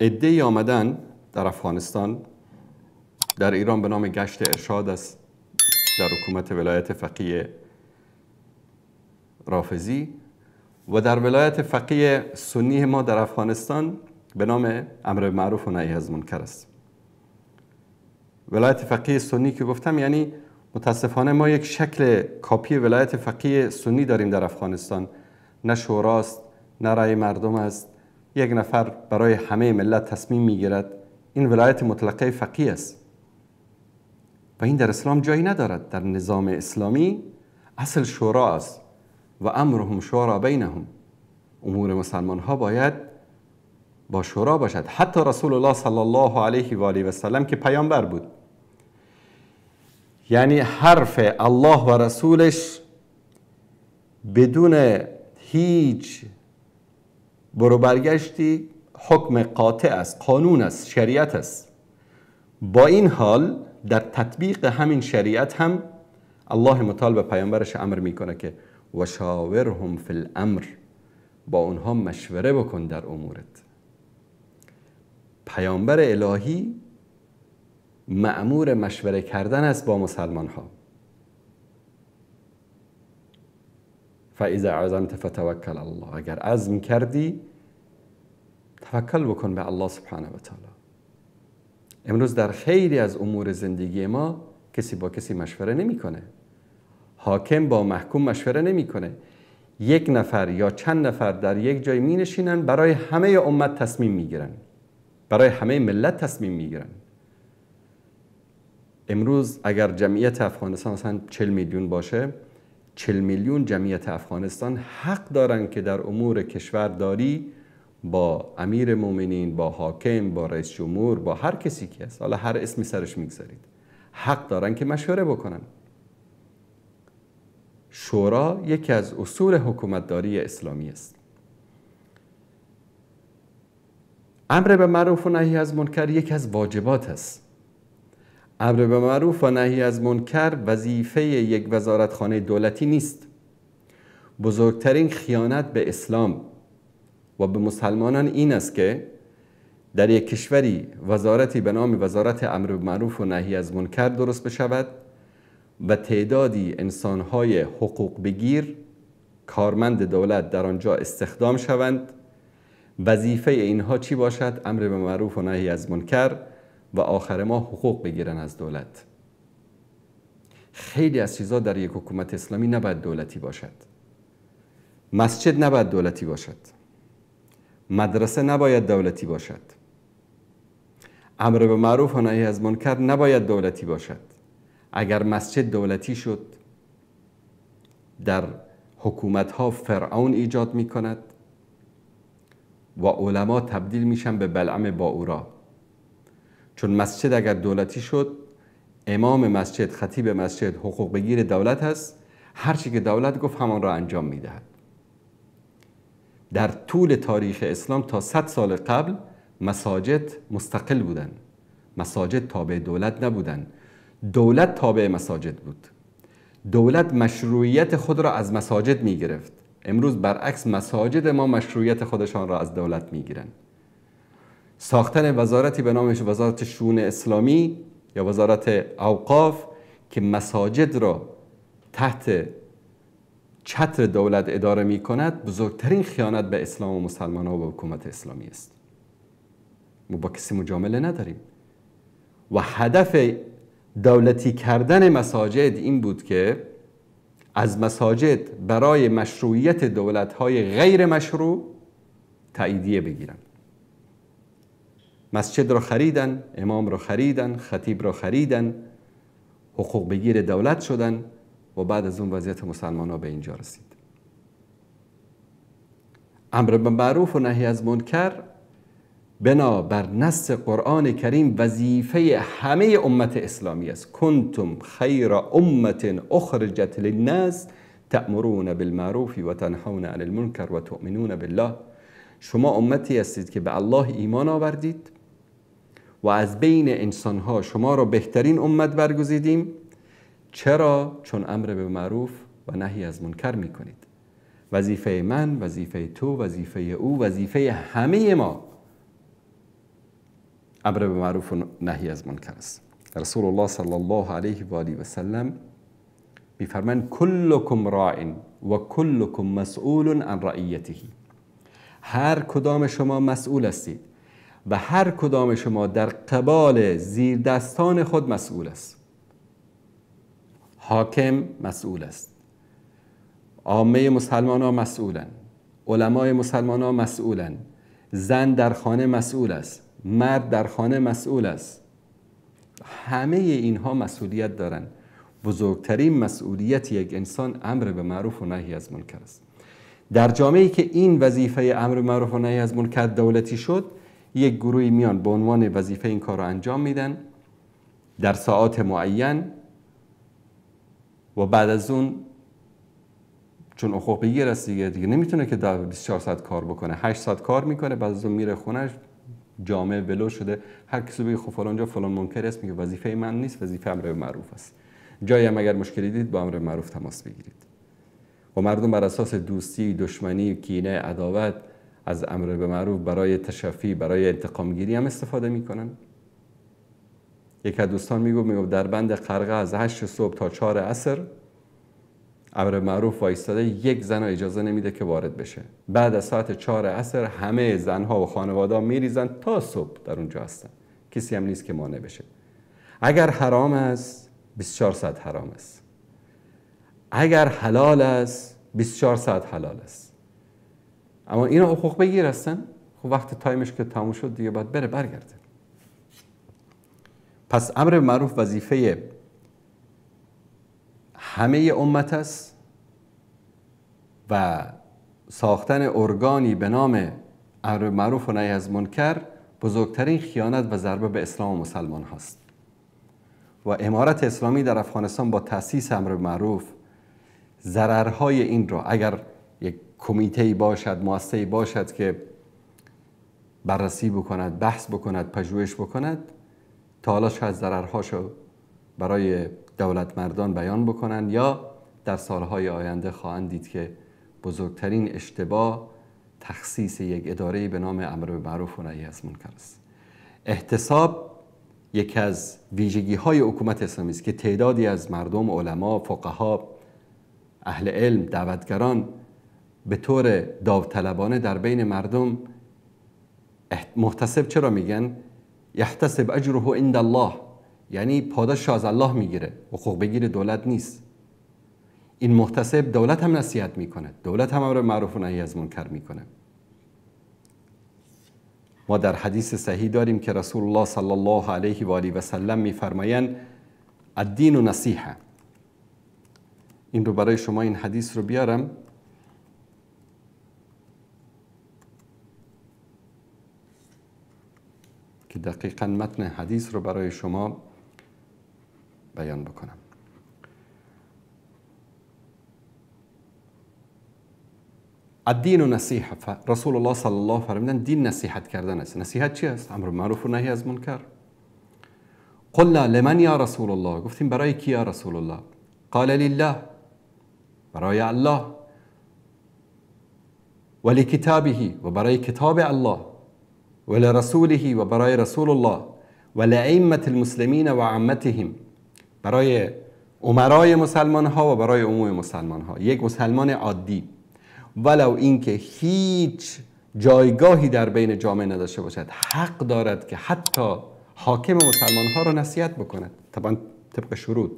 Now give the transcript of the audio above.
عده‌ای آمدن در افغانستان، در ایران به نام گشت ارشاد است، در حکومت ولایت فقیه رافضی، و در ولایت فقیه سنی ما در افغانستان به نام امر بالمعروف و نهی از منکر است. ولایت فقیه سنی که گفتم یعنی متاسفانه ما یک شکل کاپی ولایت فقیه سنی داریم در افغانستان. نه شوراست، نه رأی مردم است، یک نفر برای همه ملت تصمیم میگیرد. این ولایت مطلقه فقیه است و این در اسلام جایی ندارد. در نظام اسلامی اصل شورا است و امرهم شورا بینهم. امور مسلمان ها باید با شورا باشد. حتی رسول الله صلی الله علیه و آله و سلم که پیامبر بود، یعنی حرف الله و رسولش بدون هیچ برو برگشتی حکم قاطع است، قانون است، شریعت است. با این حال در تطبیق همین شریعت هم الله متعال به پیامبرش امر میکنه که و شاورهم فی الامر، با اونها مشوره بکن در امورت. پیامبر الهی مأمور مشوره کردن است با مسلمان ها. فاذا عزمت فتوکل الله، اگر عزم کردی توکل بکن به الله سبحانه و تعالی. امروز در خیلی از امور زندگی ما کسی با کسی مشوره نمیکنه. حاکم با محکوم مشوره نمیکنه. یک نفر یا چند نفر در یک جای می نشینن، برای همه امت تصمیم میگیرن، برای همه ملت تصمیم میگیرن. امروز اگر جمعیت افغانستان مثلا 40 میلیون باشه، 40 میلیون جمعیت افغانستان حق دارن که در امور کشورداری با امیر مومنین، با حاکم، با رئیس جمهور، با هر کسی که هست، حالا هر اسمی سرش میگذارید، حق دارن که مشوره بکنن. شورا یکی از اصول حکومتداری اسلامی است. امر به معروف و نهی از منکر یکی از واجبات است. امر به معروف و نهی از منکر وظیفه یک وزارتخانه دولتی نیست. بزرگترین خیانت به اسلام و به مسلمانان این است که در یک کشوری وزارتی به نام وزارت امر به معروف و نهی از منکر درست بشود و تعدادی انسانهای حقوق بگیر، کارمند دولت در آنجا استخدام شوند. وظیفه اینها چی باشد؟ امر به معروف و نهی از منکر و آخر ما حقوق بگیرن از دولت. خیلی از چیزا در یک حکومت اسلامی نباید دولتی باشد. مسجد نباید دولتی باشد، مدرسه نباید دولتی باشد، امر به معروف و نهی از منکر نباید دولتی باشد. اگر مسجد دولتی شد، در حکومت‌ها فرعون ایجاد می‌کند و علما تبدیل میشن به بلعم باورا. چون مسجد اگر دولتی شد، امام مسجد، خطیب مسجد حقوق بگیر دولت هست، هر چی که دولت گفت همان را انجام میدهد. در طول تاریخ اسلام تا 100 سال قبل مساجد مستقل بودن، مساجد تابع دولت نبودن، دولت تابع مساجد بود. دولت مشروعیت خود را از مساجد می گرفت. امروز برعکس مساجد ما مشروعیت خودشان را از دولت می گیرن. ساختن وزارتی به نامش وزارت شؤون اسلامی یا وزارت اوقاف که مساجد را تحت چتر دولت اداره می کند، بزرگترین خیانت به اسلام و مسلمان ها و حکومت اسلامی است. ما با کسی مجامله نداریم و هدف دولتی کردن مساجد این بود که از مساجد برای مشروعیت دولت‌های غیر مشروع تاییدیه بگیرن. مسجد را خریدن، امام را خریدن، خطیب را خریدن، حقوق بگیر دولت شدن و بعد از اون وضعیت مسلمان‌ها به اینجا رسید. امر به معروف و نهی از منکر بنا بر نص قرآن کریم وظیفه همه امت اسلامی است. کنتم خیر امت اخرجت للناس تأمرون بالمعروف و تنهون عن المنکر و تؤمنون بالله. شما امتی هستید که به الله ایمان آوردید و از بین انسانها شما را بهترین امت برگزیدیم. چرا؟ چون امر به معروف و نهی از منکر میکنید. وظیفه من، وظیفه تو، وظیفه او، وظیفه همه ما امر به معروف و نهی از منکر است. رسول الله صلی الله علیه و آله و سلم میفرمایند کلکم راع و کلکم مسئول عن رعیته. هر کدام شما مسئول هستید و هر کدام شما در قبال زیر دستان خود مسئول است. حاکم مسئول است، عامه مسلمان ها مسئولن، علمای مسلمان ها مسئولن، زن در خانه مسئول است، مرد در خانه مسئول است. همه اینها مسئولیت دارن. بزرگترین مسئولیت یک انسان امر به معروف و نهی از منکر است. در جامعه‌ای که این وظیفه امر به معروف و نهی از منکر دولتی شد، یک گروهی میان به عنوان وظیفه این کار رو انجام میدن در ساعات معین و بعد از اون چون حقوق بگیر است دیگه نمیتونه که 24 ساعت کار بکنه، 8 ساعت کار میکنه، بعد از اون میره خونهش. جامعه ولو شده، هر کسی بگه خب فلان جا فلان منکر است، میگه وظیفه من نیست، وظیفه امر به معروف است. جایی هم اگر مشکلی دید با امر به معروف تماس بگیرید. و مردم بر اساس دوستی، دشمنی، کینه، عداوت از امر به معروف برای تشفی، برای انتقام گیری هم استفاده میکنن. یک از دوستان میگه در بند قرقه از 8 صبح تا 4 عصر امر معروف وایستاده، یک زن اجازه نمیده که وارد بشه. بعد از ساعت 4 عصر همه زنها و خانواده میریزن تا صبح در اونجا هستن، کسی هم نیست که مانع بشه. اگر حرام است 24 ساعت حرام است، اگر حلال است 24 ساعت حلال است. اما اینا حقوق بگیر هستن. خب وقت تایمش که تموم شد دیگه باید بره برگرده. پس امر معروف وظیفه همه امت است و ساختن ارگانی به نام امر معروف و نهی از منکر بزرگترین خیانت و ضربه به اسلام و مسلمان هست. و امارت اسلامی در افغانستان با تأسیس امر معروف ضررهای این را، اگر یک کمیته باشد، مؤسسه باشد که بررسی بکند، بحث بکند، پژوهش بکند، تا حالا شاید ضررهاشو برای دولت مردان بیان بکنند، یا در سالهای آینده خواهند دید که بزرگترین اشتباه تخصیص یک اداره به نام امر به معروف و نهی از منکر است. احتساب یکی از ویژگی های حکومت اسلامی است که تعدادی از مردم، علما، فقها، اهل علم، دعوتگران به طور داوطلبانه در بین مردم محتسب چرا میگن؟ یحتسب اجره عند الله، یعنی پاداش از الله میگیره، حقوق بگیر دولت نیست. این محتسب دولت هم نصیحت میکنه، دولت هم امر معروف و نهی از منکر میکنه. ما در حدیث صحیح داریم که رسول الله صلی الله علیه و آله و سلم میفرمایند الدین نصیحه. این رو برای شما این حدیث رو بیارم که دقیقاً متن حدیث رو برای شما بیان بکنم. الدین نصیحه. رسول الله صلی الله فرمودند دین نصیحت کردن است. نصیحت چی است؟ امر معروف و نهی از منکر. قلنا لمن یا رسول الله، گفتیم برای کی یا رسول الله؟ قال لله، برای الله، ولکتابه، و برای کتاب الله، ولرسوله، و برای رسول الله، ولائمة المسلمین و عامتهم، برای امرای مسلمان ها و برای عموم مسلمان ها. یک مسلمان عادی ولو اینکه هیچ جایگاهی در بین جامعه نداشته باشد، حق دارد که حتی حاکم مسلمان ها را نصیحت بکند، طبعا طبق شروط.